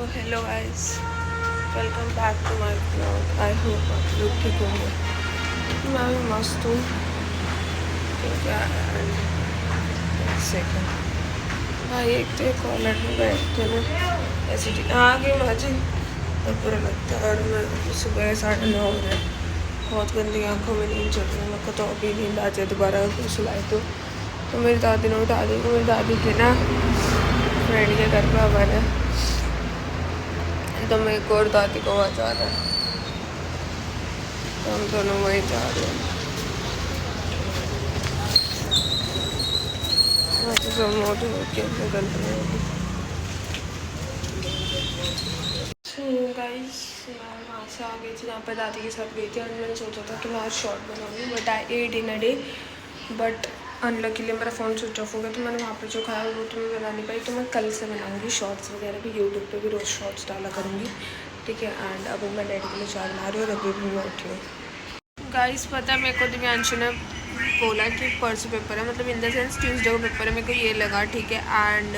तो hello guys, welcome back to my blog. I hope आप लोग ठीक होंगे। मैं भी मस्त हूँ। ठीक है। एंड सेकंड भाई एक तो कॉलर में बैठते ना ऐसे आगे मजे तो बुरा लगता है। और मैं सुबह 9:30 हो रहे, बहुत गंदी आँखों में नींद चल रही है। मेरे को तो अभी नींद आ जाए दोबारा अगर सुलाए तो मेरी दादी ने उठा दी। मेरी दादी के ना फ्रेंड के घर पर हमारे, तो मेरे को और दादी को वहाँ जा रहा है, तो हम दोनों वहीं जा रहे हैं। वहाँ से सब मोटे होके निकल रहे हैं। गाइस मैं वहाँ से आ गई थी, जहाँ पर दादी के साथ गई थी, और मैंने सोचा था कि मैं आज शॉर्ट बनाऊँगी, but I ate in a day. But unluckily मेरा फ़ोन स्विच ऑफ हो गया, तो मैंने वहाँ पे जो खाया वो तो मैं बना नहीं पाई। तो मैं कल से बनाऊँगी शॉर्ट्स वगैरह भी, यूट्यूब पे भी रोज़ शॉर्ट्स डाला करूँगी। ठीक है। एंड अभी मैं डैडी के लिए चाय बना रही हूँ और अभी भी मैं उठी हूँ। गाइस पता है मेरे को दिव्यांशु ने बोला कि परसों पेपर है, मतलब इन द सेंस ट्यूसडे को पेपर है। मेरे को ये लगा ठीक है। एंड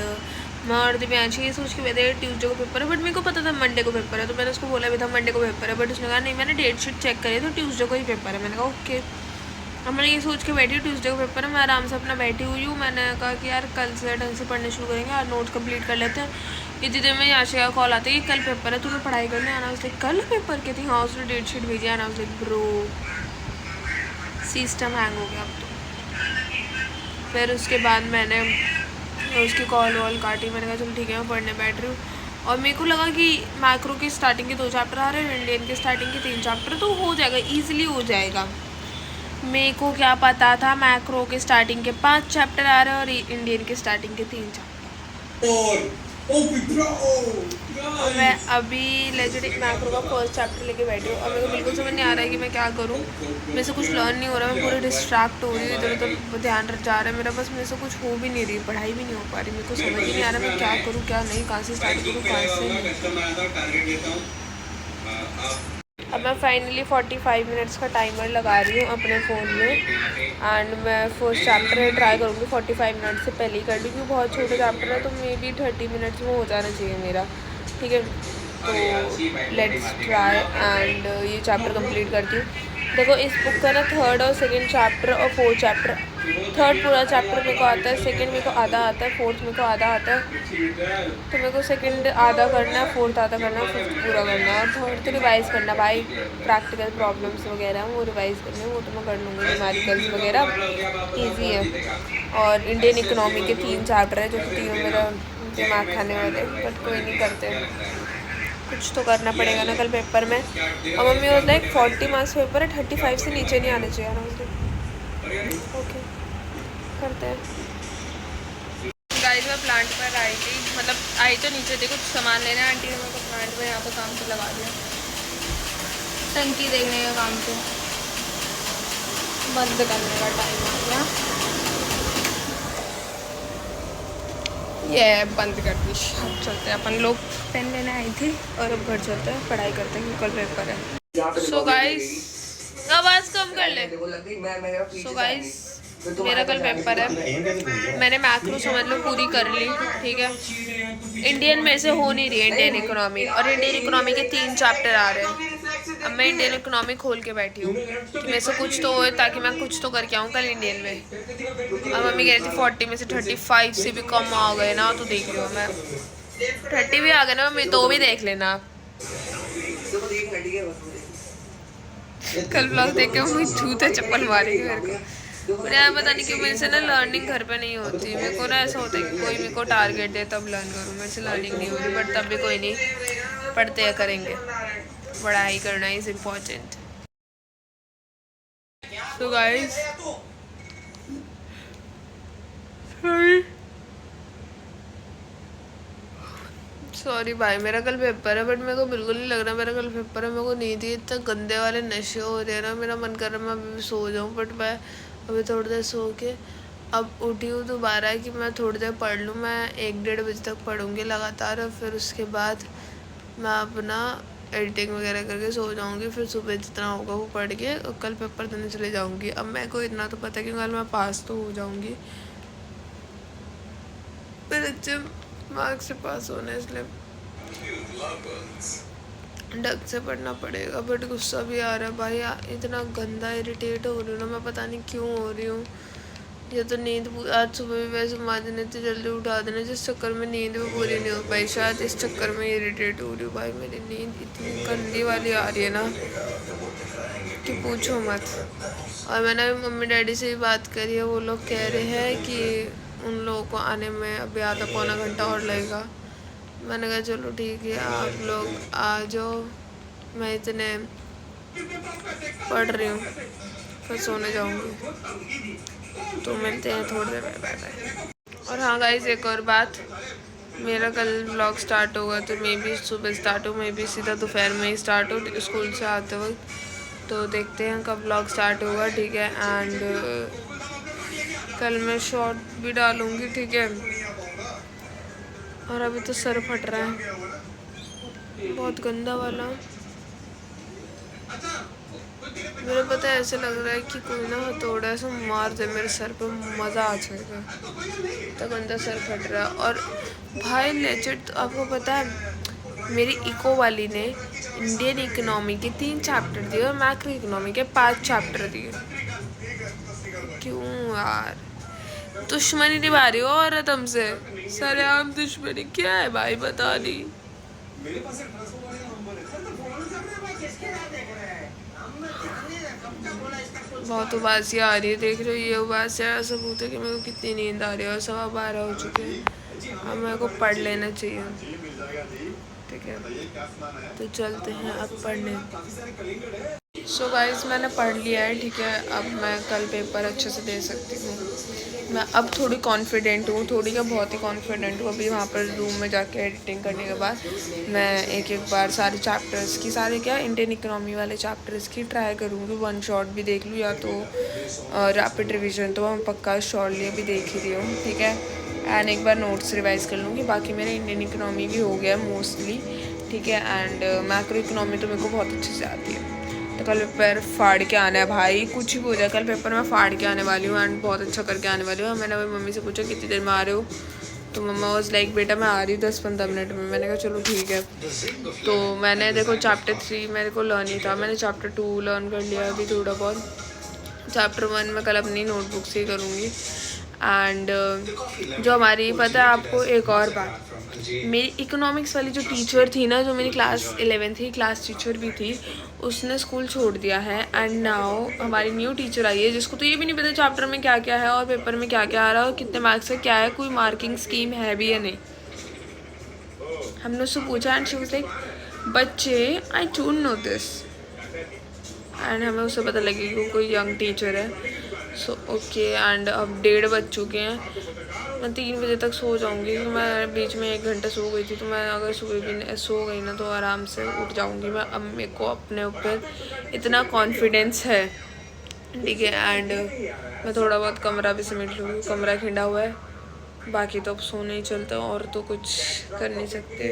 मैं और दिव्यांशु ये सोच के बैठे ट्यूसडे को पेपर है, बट मेरे को पता था मंडे को पेपर है। तो मैंने उसको बोला भी था मंडे को पेपर है, बट उसने कहा नहीं मैंने डेट शीट चेक करी तो ट्यूसडे को ही पेपर है। मैंने कहा ओके। अब मैंने ये सोच के बैठी ट्यूसडे को पेपर है, मैं आराम से अपना बैठी हुई हूँ। मैंने कहा कि यार कल से ढंग से पढ़ने शुरू करेंगे और नोट्स कंप्लीट कर लेते हैं। इतनी देर में याशी का कॉल आता है कि कल पेपर है, तुम्हें पढ़ाई करने आना। उसने कल पेपर के थी, हाँ उसने डेट शीट भेजी आना। उसने ब्रो सिस्टम हैंग हो गया अब तो। फिर उसके बाद मैंने उसकी कॉल वॉल काटी। मैंने कहा चलो ठीक है मैं पढ़ने बैठ रही हूँ। और मेरे को लगा कि मैक्रो के स्टार्टिंग के 2 चैप्टर आ रहे हैं, इंडियन के स्टार्टिंग के 3 चैप्टर, तो हो जाएगा, ईजिली हो जाएगा। मेरे को क्या पता था मैक्रो के स्टार्टिंग के 5 चैप्टर आ रहे हैं और इंडियन के स्टार्टिंग के 3 चैप्टर। और मैं अभी लेजेंड मैक्रो का फर्स्ट चैप्टर लेके बैठी हूँ और मेरे को बिल्कुल समझ नहीं आ रहा है कि मैं क्या करूँ। मेरे से कुछ लर्न नहीं हो रहा, मैं पूरी डिस्ट्रैक्ट हो रही हूँ, इधर उधर ध्यान जा रहा है मेरा, बस मेरे से कुछ हो भी नहीं रही, पढ़ाई भी नहीं हो पा रही। मेरे को समझ ही नहीं आ रहा मैं क्या करूँ क्या नहीं, कहाँ से स्टार्ट करूँ कहाँ से नहीं। अब मैं फाइनली 45 मिनट्स का टाइमर लगा रही हूँ अपने फ़ोन में। एंड मैं फर्स्ट चैप्टर ट्राई करूँगी 45 मिनट से पहले ही कर लूँ, क्योंकि बहुत छोटा चैप्टर है, तो मे बी 30 मिनट्स में हो जाना चाहिए मेरा। ठीक है, तो लेट्स ट्राई। एंड ये चैप्टर कंप्लीट करती हूँ। देखो इस बुक का ना 3rd और 2nd चैप्टर और 4th चैप्टर, 3rd पूरा चैप्टर मेरे को आता है, 2nd मेरे को आधा आता है, 4th मेरे को आधा आता है। तो मेरे को 2nd आधा करना है, 4th आधा करना है, 5th पूरा करना है, और 3rd तो रिवाइज़ करना भाई। प्रैक्टिकल प्रॉब्लम्स वगैरह वो रिवाइज़ करने, वो तो मैं कर लूँगी। न्यूमेरिकल्स वगैरह ईजी है। और इंडियन इकोनॉमी के 3 चैप्टर है, जो कि तीनों मेरा दिमाग खाने वाले, बट कोई नहीं करते, कुछ तो करना पड़ेगा ना कल पेपर में। और मम्मी होता है 40 मार्क्स पेपर है, 35 से नीचे नहीं आने चाहिए ना। ओके करते हैं। गाइस मैं प्लांट पर आई थी, मतलब आई तो नीचे थी कुछ सामान लेने, आंटी ने मेरे को प्लांट में यहाँ पर काम से लगा दिया, टंकी देखने का काम से। बंद करने का टाइम आ गया, ये बंद कर दी। अब चलते हैं, अपन लोग पेन लेने आई थी और अब घर चलते हैं, पढ़ाई करते हैं, कल पेपर है। सो गाइस आवाज़ कम कर ले। सो गाइस मेरा कल पेपर है, मैंने मैक्रो समझ लो पूरी कर ली। ठीक है, इंडियन में से हो नहीं रही है इंडियन इकोनॉमी, और इंडियन इकोनॉमी के 3 चैप्टर आ रहे हैं। अब मैं इंडियन इकोनॉमी खोल के बैठी हूँ कि मेरे से कुछ तो हो, ताकि मैं कुछ तो करके आऊँ कल इंडियन में। और मम्मी कह रही थी 40 में से 35 से भी कम आ गए ना, तो देख लो। मैं 30 भी आ गए ना मम्मी, तो भी देख लेना। कल ब्लॉग देख के मम्मी जूते चप्पल मारेगी मेरे को। मुझे यार पता नहीं क्यों मेरे से ना लर्निंग घर पे नहीं होती। मेरे को ना ऐसा होता है कि कोई मेरे को टारगेट दे तब लर्न करूँ, मेरे से लर्निंग नहीं हो रही, बट तब भी कोई नहीं, पढ़ते हैं करेंगे, पढ़ाई करना इज़ इम्पॉर्टेंट। तो गाइस सॉरी भाई, मेरा कल पेपर है, बट मेरे को बिल्कुल नहीं लग रहा मेरा कल पेपर है। मेरे को नींद ही इतने गंदे वाले नशे हो रहे हैं ना, मेरा मन कर रहा है मैं अभी भी सो जाऊँ, बट मैं अभी थोड़ी देर सो के अब उठी हूँ दोबारा कि मैं थोड़ी देर पढ़ लूँ। मैं 1-1:30 बजे तक पढ़ूँगी लगातार, और फिर उसके बाद मैं अपना एडिटिंग वगैरह करके सो जाऊँगी। फिर सुबह जितना होगा वो पढ़ के और कल पेपर देने चले जाऊँगी। अब मेरे को इतना तो पता है कि कल मैं पास तो हो जाऊँगी, फिर अच्छे मार्क्स से पास होना, इसलिए ढंग से पढ़ना पड़ेगा। बट गुस्सा भी आ रहा है भाई, इतना गंदा इरिटेट हो रही हूँ ना मैं, पता नहीं क्यों हो रही हूँ। या तो नींद आज सुबह भी वैसे माँ ने तो जल्दी उठा देना, जिस चक्कर में नींद भी पूरी नहीं हो पाई, शायद इस चक्कर में इरिटेट हो रही हूँ भाई। मेरी नींद इतनी गंदी वाली आ रही है ना कि पूछो मत। और मैंने अभी मम्मी डैडी से भी बात करी है, वो लोग कह रहे हैं कि उन लोगों को आने में अभी आधा पौना घंटा और लगेगा। मैंने कहा चलो ठीक है, आप लोग आ जाओ, मैं इतने पढ़ रही हूँ, फिर सोने जाऊँगी। तो मिलते हैं थोड़ी देर में, बाय बाय। और हाँ गाइस, एक और बात, मेरा कल व्लॉग स्टार्ट होगा तो मे बी सुबह स्टार्ट हो, मे बी सीधा दोपहर में ही स्टार्ट हो स्कूल से आते वक्त। तो देखते हैं कब व्लॉग स्टार्ट होगा, ठीक है। एंड कल मैं शॉर्ट भी डालूँगी, ठीक है। और अभी तो सर फट रहा है बहुत गंदा वाला। मेरे पता है ऐसे लग रहा है कि कोई ना हथौड़ा से मार दे मेरे सर पे, मज़ा आ जाएगा, तो गंदा सर फट रहा है। और भाई लेजिट तो आपको पता है मेरी इको वाली ने इंडियन इकोनॉमी के 3 चैप्टर दिए और मैक्रो इकोनॉमी के 5 चैप्टर दिए। क्यों यार, दुश्मनी निभा रही हो औरत हमसे, सरेआम दुश्मनी। क्या है भाई बता नहीं। बहुत उबासी आ रही है, देख रहे हो ये उबासी है, सबूत है कि मेरे को कितनी नींद आ रही है। और 12:15 हो चुके हैं, अब मेरे को पढ़ लेना चाहिए, ठीक है। तो चलते हैं अब पढ़ने। सो गाइस मैंने पढ़ लिया है, ठीक है। अब मैं कल पेपर अच्छे से दे सकती हूँ। मैं अब थोड़ी कॉन्फिडेंट हूँ, थोड़ी क्या बहुत ही कॉन्फिडेंट हूँ। अभी वहाँ पर रूम में जाके एडिटिंग करने के बाद मैं एक बार सारे चैप्टर्स की, सारे क्या इंडियन इकोनॉमी वाले चैप्टर्स की ट्राई करूँगी। 1 शॉट भी देख लूँ या तो रैपिड रिविजन, तो मैं पक्का शॉर्टली अभी देख ही रही हूँ, ठीक है। एंड एक बार नोट्स रिवाइज़ कर लूँगी। बाकी मेरा इंडियन इकोनॉमी भी हो गया है मोस्टली, ठीक है। एंड मैक्रो इकोनॉमी तो मेरे को बहुत अच्छे से आती है। तो कल पेपर फाड़ के आना है भाई, कुछ भी हो जाए कल पेपर में फाड़ के आने वाली हूँ एंड बहुत अच्छा करके आने वाली हूँ। मैंने अभी मम्मी से पूछा कितनी देर में आ रहे हो, तो मम्मा वाज लाइक बेटा मैं आ रही हूँ 10-15 मिनट में। मैंने कहा चलो ठीक है। तो मैंने देखो चैप्टर 3 मेरे को लर्न ही था, मैंने चैप्टर 2 लर्न कर लिया अभी थोड़ा बहुत। चैप्टर 1 मैं कल अपनी नोटबुक से ही करूँगी। एंड जो हमारी पता है आपको एक और बात, मेरी इकोनॉमिक्स वाली जो टीचर थी ना, जो मेरी क्लास 11 थी, क्लास टीचर भी थी, उसने स्कूल छोड़ दिया है। एंड नाउ हमारी न्यू टीचर आई है, जिसको तो ये भी नहीं पता चैप्टर में क्या क्या है और पेपर में क्या क्या आ रहा है और कितने मार्क्स है, क्या है, कोई मार्किंग स्कीम है भी या नहीं। हमने उससे पूछा एंड शी वाज लाइक बच्चे I don't know this. And हमें उससे पता लगे कि कोई यंग टीचर है। So okay. एंड अब 1:30 बज चुके हैं, मैं 3 बजे तक सो जाऊंगी। तो मैं बीच में 1 घंटा सो गई थी, तो मैं अगर सुबह भी सो गई ना तो आराम से उठ जाऊंगी मैं। अब मेरे को अपने ऊपर इतना कॉन्फिडेंस है, ठीक है। एंड मैं थोड़ा बहुत कमरा भी समेट लूँगी, कमरा खिंडा हुआ है, बाकी तो अब सोने ही चलता और तो कुछ कर नहीं सकते।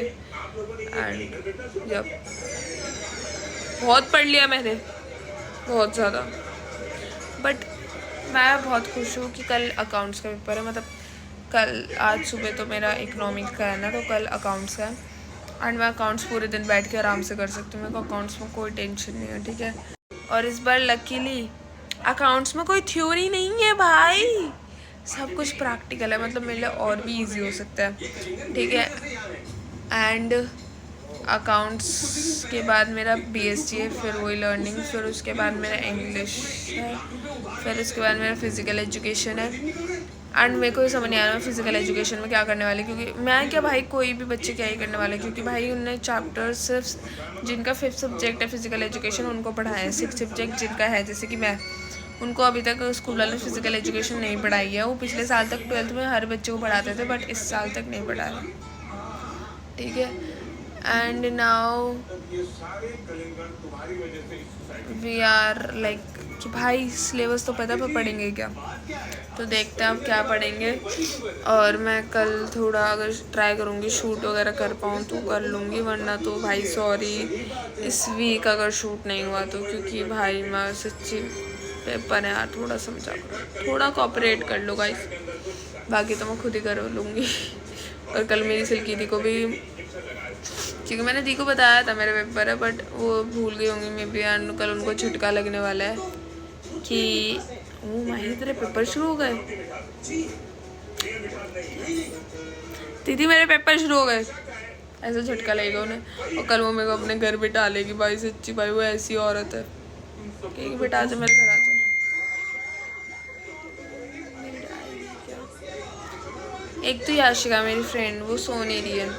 एंड जब बहुत पढ़ लिया मैंने, बहुत ज़्यादा। बट मैं बहुत खुश हूँ कि कल अकाउंट्स का पेपर है। मतलब कल, आज सुबह तो मेरा इकोनॉमिक्स का है ना, तो कल अकाउंट्स का है। एंड मैं अकाउंट्स पूरे दिन बैठ के आराम से कर सकती हूँ, मेरे को अकाउंट्स में कोई टेंशन नहीं है, ठीक है। और इस बार लकीली अकाउंट्स में कोई थ्योरी नहीं है भाई, सब कुछ प्रैक्टिकल है। मतलब मेरे लिए और भी इजी हो सकता है, ठीक है। एंड अकाउंट्स के बाद मेरा BSc है, फिर वही लर्निंग, फिर उसके बाद मेरा इंग्लिश है, फिर उसके बाद मेरा फ़िज़िकल एजुकेशन है। एंड मेरे को समझ नहीं आ रहा मैं फ़िज़िकल एजुकेशन में क्या करने वाली, क्योंकि मैं क्या भाई कोई भी बच्चे क्या ही करने वाले, क्योंकि भाई उनने चैप्टर सिर्फ जिनका 5th सब्जेक्ट है फ़िज़िकल एजुकेशन उनको पढ़ाया है। 6th सब्जेक्ट जिनका है जैसे कि मैं, उनको अभी तक स्कूल वाले फ़िज़िकल एजुकेशन नहीं पढ़ाई है। वो पिछले साल तक 12th में हर बच्चे को पढ़ाते थे, बट इस साल तक नहीं पढ़ाया, ठीक है। And now we are like कि भाई सिलेबस तो पता पर पढ़ेंगे क्या, तो देखते हैं अब क्या पढ़ेंगे। और मैं कल थोड़ा अगर ट्राई करूँगी शूट वगैरह कर पाऊँ तो कर लूँगी, वरना तो भाई सॉरी इस वीक अगर शूट नहीं हुआ तो, क्योंकि भाई मैं सच्ची पेपर है यार, थोड़ा समझा, थोड़ा कोऑपरेट कर लो गाइस, बाकी तो मैं खुद ही कर लूँगी। और कल मेरी सिल्की दी को भी क्योंकि मैंने दी को बताया था मेरा पेपर है, बट वो भूल गई होंगी मे बी, एंड कल उनको झटका लगने वाला है कि ओ माही तेरे पेपर शुरू हो गए। दीदी मेरे पेपर शुरू हो गए, ऐसा झटका लगेगा उन्हें, और कल वो मेरे को अपने घर बिठा लेगी। भाई सच्ची भाई वो ऐसी औरत है कि बिठा जा मेरे घर आ जा। एक तो याशिका मेरी फ्रेंड वो सो नहीं रही है,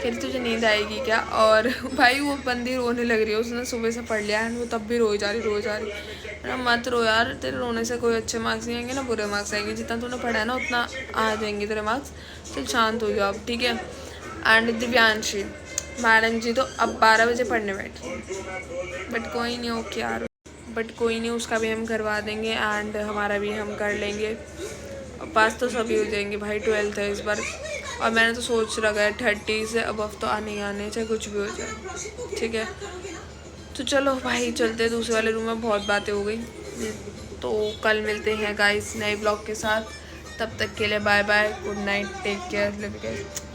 कह रही तुझे नींद आएगी क्या, और भाई वो बंदी रोने लग रही है, उसने सुबह से पढ़ लिया एंड वो तब भी रोई जा रही। ना मत रो यार, तेरे रोने से कोई अच्छे मार्क्स नहीं आएंगे ना बुरे मार्क्स आएंगे, जितना तूने पढ़ा है ना उतना आ जाएंगे तेरे मार्क्स। चल शांत हो जाओ अब, ठीक है। एंड दिव्यांशी मैडम जी तो अब 12 बजे पढ़ने बैठी, बट कोई नहीं, ओके यार, बट कोई नहीं, उसका भी हम करवा देंगे एंड हमारा भी हम कर लेंगे, पास तो सभी हो जाएंगे भाई। 12th है इस बार, और मैंने तो सोच रखा है 30 से अबव तो आने ही आने, चाहे कुछ भी हो जाए, ठीक है। तो चलो भाई चलते हैं दूसरे वाले रूम में, बहुत बातें हो गई। तो कल मिलते हैं गाइस नए ब्लॉग के साथ, तब तक के लिए bye bye, good night, take care, live guys.